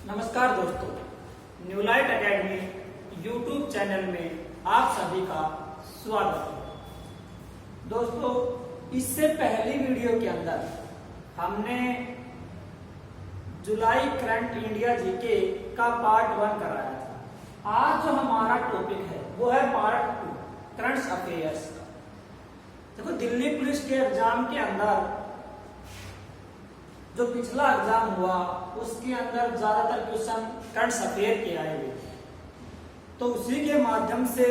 नमस्कार दोस्तों, new light academy YouTube channel में आप सभी का स्वागत है। दोस्तों, इससे पहली वीडियो के अंदर हमने जुलाई करंट इंडिया जीके का पार्ट 1 कराया था। आज जो हमारा टॉपिक है वो है पार्ट 2 करंट अफेयर्स का। देखो, दिल्ली पुलिस के एग्जाम के अंदर जो पिछला एग्जाम हुआ उसके अंदर ज्यादातर क्वेश्चन करंट अफेयर के आए हुए थे, तो उसी के माध्यम से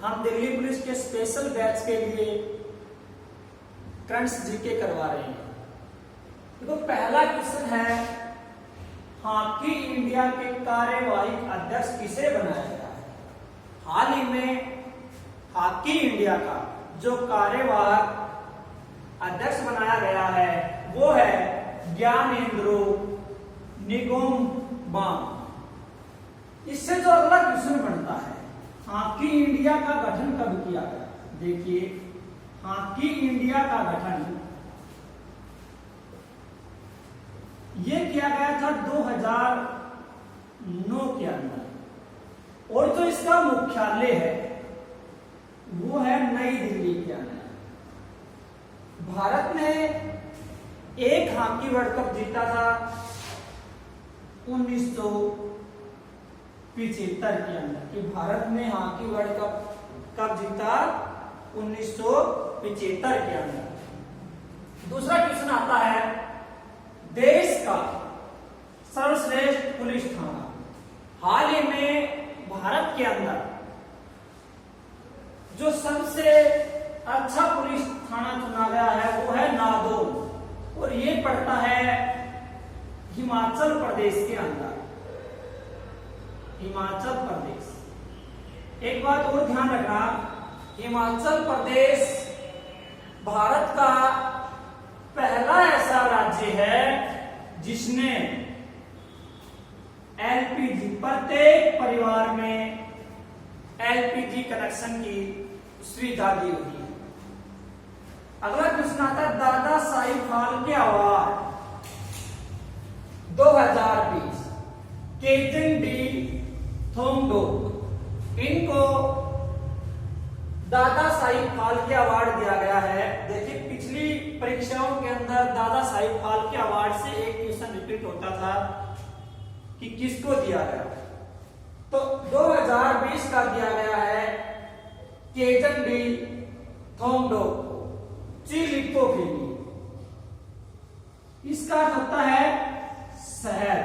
हम दिल्ली पुलिस के स्पेशल बैच के लिए करंट जीके करवा रहे हैं। देखो, पहला क्वेश्चन है, हॉकी इंडिया के कार्यवाही अध्यक्ष किसे बनाया गया है? हाल ही में हॉकी इंडिया का जो कार्यवाहक अध्यक्ष बनाया गया है वो है ज्ञानेंद्रो निंगोमबाम। इससे जो अगला क्वेश्चन बनता है, हॉकी इंडिया का गठन कब किया गया? देखिए, हॉकी इंडिया का गठन ये किया गया था 2009 के अंदर, और जो इसका मुख्यालय है वो है नई दिल्ली के अंदर। भारत ने एक हॉकी वर्ल्ड कप जीता था 1975 के अंदर, कि भारत ने हॉकी वर्ल्ड कप कब जीता? 1975 के अंदर। दूसरा क्वेश्चन आता है, देश का सर्वश्रेष्ठ पुलिस थाना। हाल ही में भारत के अंदर जो सबसे अच्छा पुलिस थाना चुना गया है वो है नादौर, और ये पड़ता है हिमाचल प्रदेश के अंदर। हिमाचल प्रदेश, एक बात और ध्यान रखना, हिमाचल प्रदेश भारत का पहला ऐसा राज्य है जिसने एलपीजी, प्रत्येक परिवार में एलपीजी कनेक्शन की सुविधा दी हुई है। अगला क्वेश्चन आता है, दादा साहिब फाल्के अवार्ड 2020 केजन डी थोंगडोक, इनको दादा साहिब फाल्के अवार्ड दिया गया है। देखिए, पिछली परीक्षाओं के अंदर दादा साहिब फाल्के अवार्ड से एक क्वेश्चन रिपीट होता था कि किसको दिया गया, तो 2020 का दिया गया है केजन डी थोंगडोक चिलिको के लिए। इसका होता है शहर।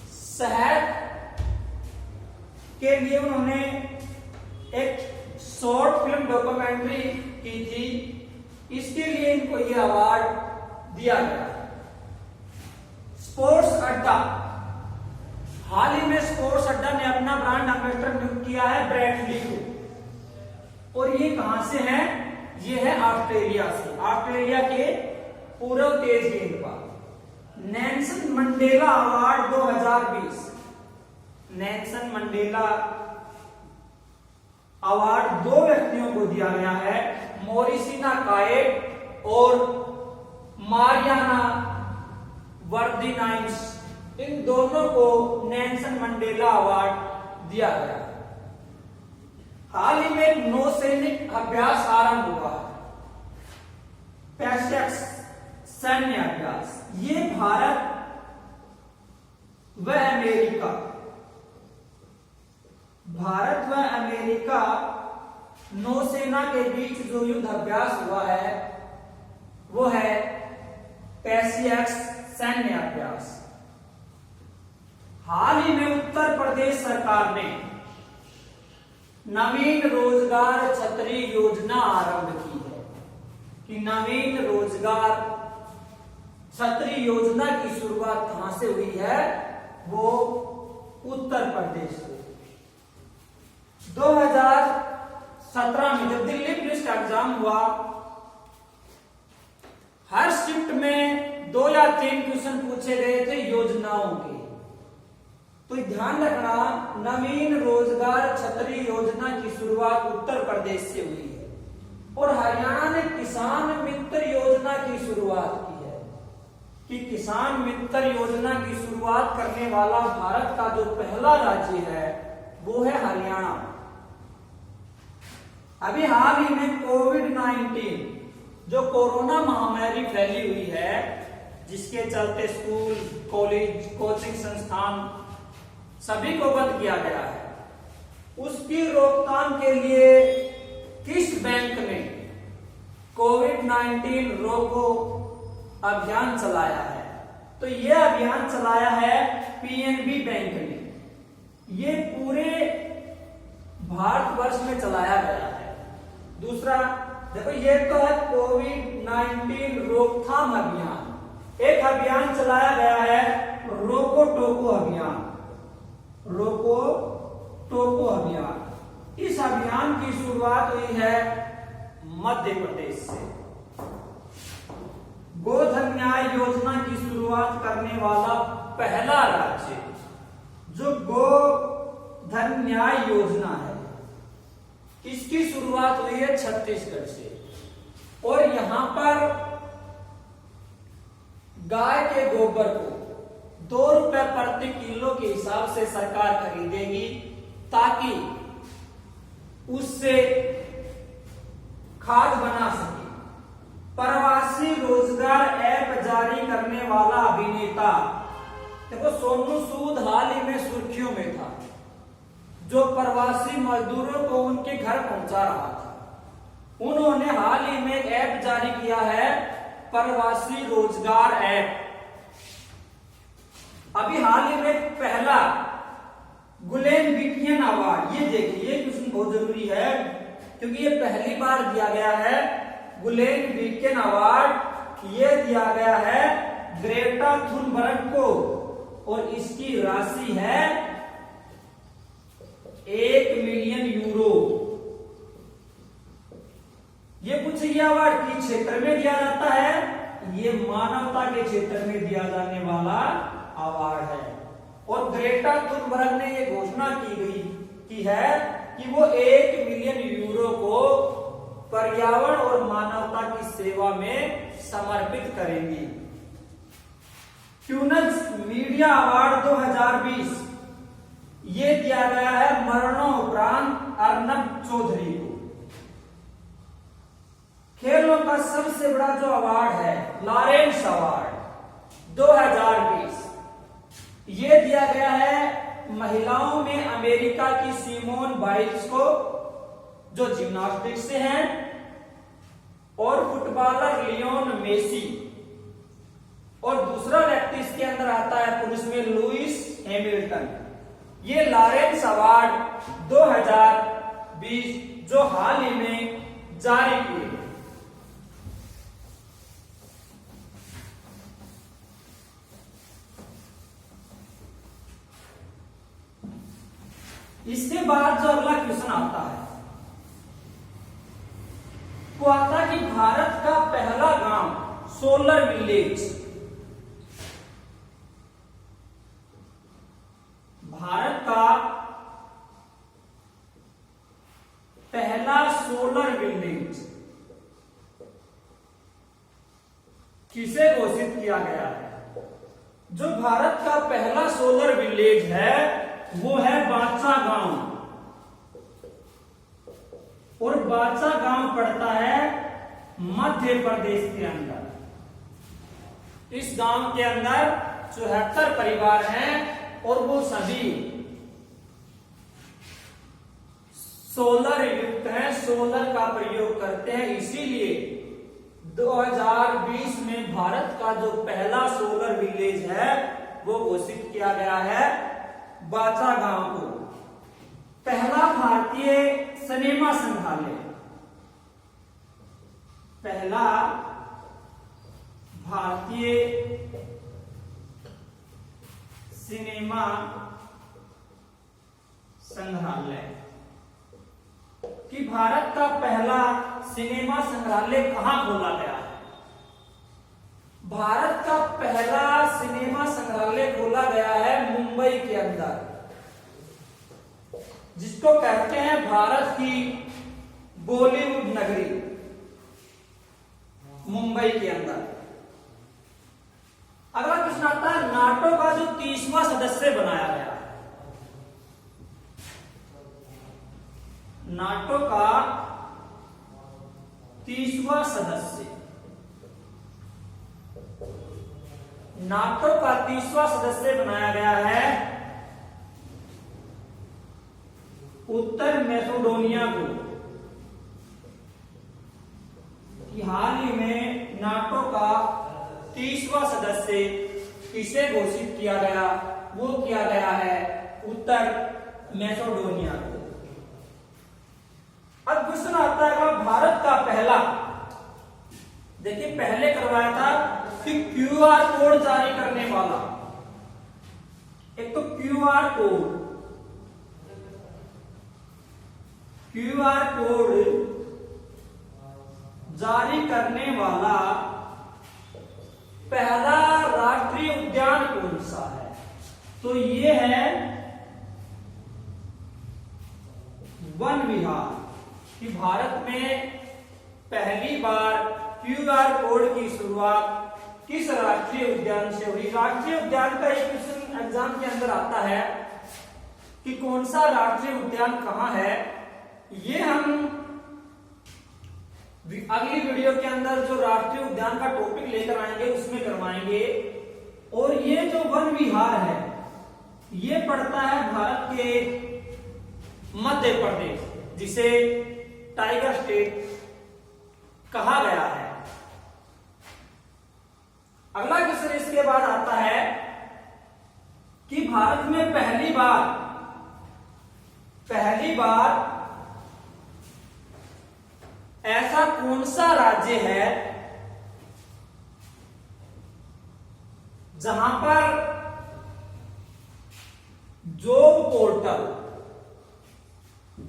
शहर के लिए उन्होंने एक शॉर्ट फिल्म डॉक्यूमेंट्री की थी, इसके लिए इनको यह अवार्ड दिया गया। स्पोर्ट्स अड्डा, हाल ही में स्पोर्ट्स अड्डा ने अपना ब्रांड एम्बेसडर नियुक्त किया है ब्रैडली को, और ये कहां से है? ये है ऑस्ट्रेलिया से। ऑस्ट्रेलिया के पूर्व तेज गेंदबाज। Nelson Mandela award 2020, Nelson Mandela award 2 व्यक्तियों को दिया गया है, मोरिसिना काएट और मारियाना वर्दिनाइस। इन दोनों को नेल्सन मंडेला अवार्ड दिया गया। हाल ही में नौसैनिक अभ्यास आरंभ हुआ, पैसेक्स सैन्य अभ्यास। ये भारत व अमेरिका, भारत व अमेरिका नौसेना के बीच जो युद्ध अभ्यास हुआ है वो है पैसेक्स सैन्य अभ्यास। हाल ही में उत्तर प्रदेश सरकार ने नवीन रोजगार छतरी योजना आरंभ की है, कि नवीन रोजगार छतरी योजना की शुरुआत कहां से हुई है? वो उत्तर प्रदेश से। 2017 में जब दिल्ली पुलिस का एग्जाम हुआ, हर शिफ्ट में 2 या 3 क्वेश्चन पूछे गए थे योजनाओं के। तो ध्यान रखना, नवीन रोजगार छतरी योजना की शुरुआत उत्तर प्रदेश से हुई है, और हरियाणा ने किसान मित्र योजना की शुरुआत की है। कि किसान मित्र योजना की शुरुआत करने वाला भारत का जो पहला राज्य है वो है हरियाणा। अभी हाल ही में कोविड-19 जो कोरोना महामारी फैली हुई है, जिसके चलते स्कूल, कॉलेज, कोचिंग संस्थान सभी को बंद किया गया है, उसकी रोकथाम के लिए किस बैंक ने कोविड-19 रोको अभियान चलाया है? तो यह अभियान चलाया है पीएनबी बैंक ने। ये पूरे भारतवर्ष में चलाया गया है। दूसरा देखो, ये तो है कोविड-19 रोकथाम अभियान। एक अभियान चलाया गया है रोको टोको अभियान। रोको टोको अभियान, इस अभियान की शुरुआत हुई है मध्य प्रदेश से। गोधन न्याय योजना की शुरुआत करने वाला पहला राज्य जो गोधन न्याय योजना है, इसकी शुरुआत हुई है छत्तीसगढ़ से। और यहां पर गाय के गोबर को 2 रुपए प्रति किलो के हिसाब से सरकार खरीदेगी, ताकि उससे खाद बना सके। प्रवासी रोजगार ऐप जारी करने वाला अभिनेता, देखो सोनू सूद हाल ही में सुर्खियों में था, जो प्रवासी मजदूरों को उनके घर पहुंचा रहा था। उन्होंने हाल ही में एक ऐप जारी किया है, प्रवासी रोजगार ऐप। अभी हाल ही में पहला गुलेन बिटियन अवार्ड, ये देखिए, ये क्वेश्चन बहुत जरूरी है क्योंकि ये पहली बार दिया गया है। गुलेन बिटियन अवार्ड ये दिया गया है ग्रेटा थुनबर्ग को, और इसकी राशि है 1 मिलियन यूरो। ये कुछ ये अवार्ड किस क्षेत्र में दिया जाता है? ये मानवता के क्षेत्र में दिया जाने वाला अवार्ड है। और ग्रेटा थुनबर्ग ने ये घोषणा की है कि वो 1 मिलियन यूरो को पर्यावरण और मानवता की सेवा में समर्पित करेंगी। क्यूनस मीडिया अवार्ड 2020 ये दिया गया है मरणोपरांत अर्नब चौधरी को। खेलों का सबसे बड़ा जो अवार्ड है लॉरेंस अवार्ड 2020, ये दिया गया है महिलाओं में अमेरिका की सिमोन बाइल्स को, जो जिम्नास्टिक्स से हैं, और फुटबॉलर लियोन मेसी। और दूसरा व्यक्ति इसके अंदर आता है पुरुष में लुइस हैमिल्टन। ये लॉरेंस अवार्ड 2020 जो हाल ही में जारी किए गए। इसके बाद जो अगला क्वेश्चन आता है वो आता है कि भारत का पहला गांव सोलर विलेज, भारत का पहला सोलर विलेज किसे घोषित किया गया है? जो भारत का पहला सोलर विलेज है वो है बाचा गांव। और बाचा गांव पड़ता है मध्य प्रदेश के अंदर। इस गांव के अंदर 74 परिवार हैं और वो सभी सोलर युक्त हैं, सोलर का प्रयोग करते हैं। इसीलिए 2020 में भारत का जो पहला सोलर विलेज है वो घोषित किया गया है बाचा गांव को। पहला भारतीय सिनेमा संग्रहालय, पहला भारतीय सिनेमा संग्रहालय कि भारत का पहला सिनेमा संग्रहालय कहां खोला गया है? भारत का पहला सिनेमा संग्रहालय खोला गया है मुंबई के अंदर, जिसको कहते हैं भारत की बॉलीवुड नगरी, मुंबई के अंदर। अगला क्वेश्चन आता है नाटो का जो 30वां सदस्य बनाया गया है, नाटो का 30वां सदस्य, नाटो का 30वां सदस्य बनाया गया है उत्तर मैसेडोनिया को। हाल ही में नाटो का 30वां सदस्य किसे घोषित किया गया, वो किया गया है उत्तर मैसेडोनिया को। अब क्वेश्चन आता है भारत का पहला, देखिए पहले करवाया था कि क्यूआर कोड जारी करने वाला, एक तो क्यूआर कोड जारी करने वाला पहला राष्ट्रीय उद्यान कौन सा है, तो ये है वन विहार। कि भारत में पहली बार क्यूआर कोड की शुरुआत किस राष्ट्रीय उद्यान से हुई। राष्ट्रीय उद्यान का एक क्वेश्चन एग्जाम के अंदर आता है कि कौन सा राष्ट्रीय उद्यान कहां है, ये हम अगली वीडियो के अंदर जो राष्ट्रीय उद्यान का टॉपिक लेकर आएंगे उसमें करवाएंगे। और ये जो वन विहार है ये पड़ता है भारत के मध्य प्रदेश, जिसे टाइगर स्टेट कहा गया है। अगला क्वेश्चन इसके बाद आता है कि भारत में पहली बार ऐसा कौन सा राज्य है जहां पर जोग पोर्टल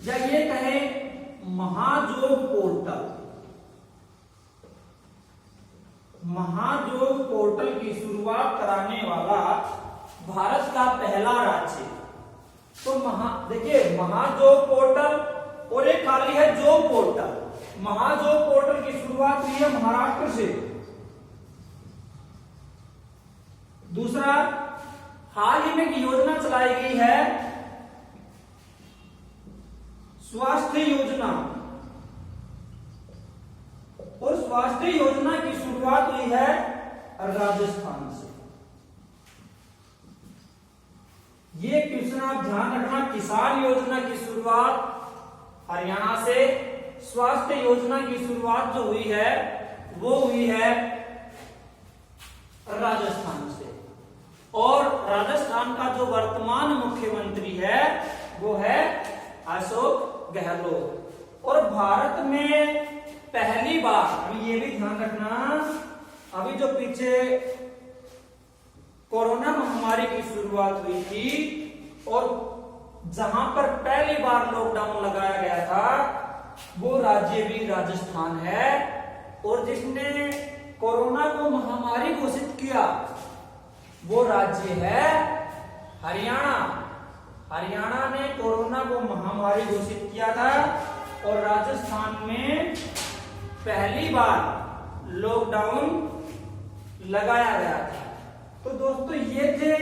या ये कहें महाजोग पोर्टल की शुरुआत कराने वाला भारत का पहला राज्य। तो देखिए महाजोग पोर्टल और एक खाली है जोग पोर्टल। महाजोग पोर्टल की शुरुआत हुई है महाराष्ट्र से। दूसरा, हाल ही में एक योजना चलाई गई है स्वास्थ्य योजना, और स्वास्थ्य योजना की शुरुआत हुई है राजस्थान से। ये क्वेश्चन आप ध्यान रखना, किसान योजना की शुरुआत हरियाणा से, स्वास्थ्य योजना की शुरुआत जो हुई है वो हुई है राजस्थान से। और राजस्थान का जो वर्तमान मुख्यमंत्री है वो है अशोक गहलोत। और भारत में पहली बार, अभी ये भी ध्यान रखना, अभी जो पीछे कोरोना महामारी की शुरुआत हुई थी और जहां पर पहली बार लॉकडाउन लगाया गया था वो राज्य भी राजस्थान है। और जिसने कोरोना को महामारी घोषित किया वो राज्य है हरियाणा। हरियाणा ने कोरोना को महामारी घोषित किया था और राजस्थान में पहली बार लॉकडाउन लगाया गया था। तो दोस्तों ये थे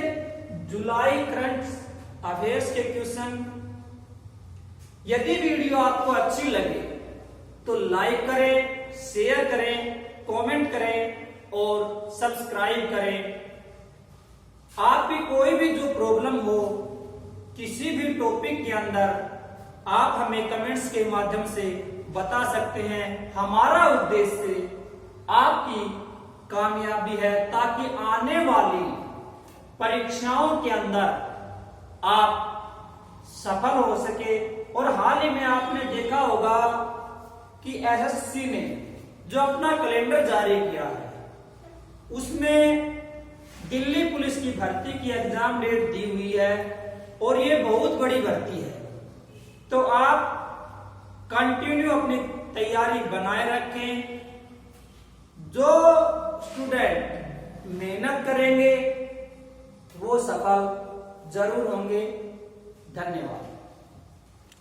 जुलाई करंट अफेयर्स के क्वेश्चन। यदि वीडियो आपको अच्छी लगे तो लाइक करें, शेयर करें, कमेंट करें और सब्सक्राइब करें। आप भी कोई भी जो प्रॉब्लम हो किसी भी टॉपिक के अंदर आप हमें कमेंट्स के माध्यम से बता सकते हैं। हमारा उद्देश्य आपकी कामयाबी है ताकि आने वाली परीक्षाओं के अंदर आप सफल हो सके। और हाल ही में आपने देखा होगा कि एसएससी ने जो अपना कैलेंडर जारी किया है उसमें दिल्ली पुलिस की भर्ती की एग्जाम डेट दी हुई है और ये बहुत बड़ी भर्ती है। तो आप कंटिन्यू अपनी तैयारी बनाए रखें। जो स्टूडेंट मेहनत करेंगे वो सफल जरूर होंगे। धन्यवाद।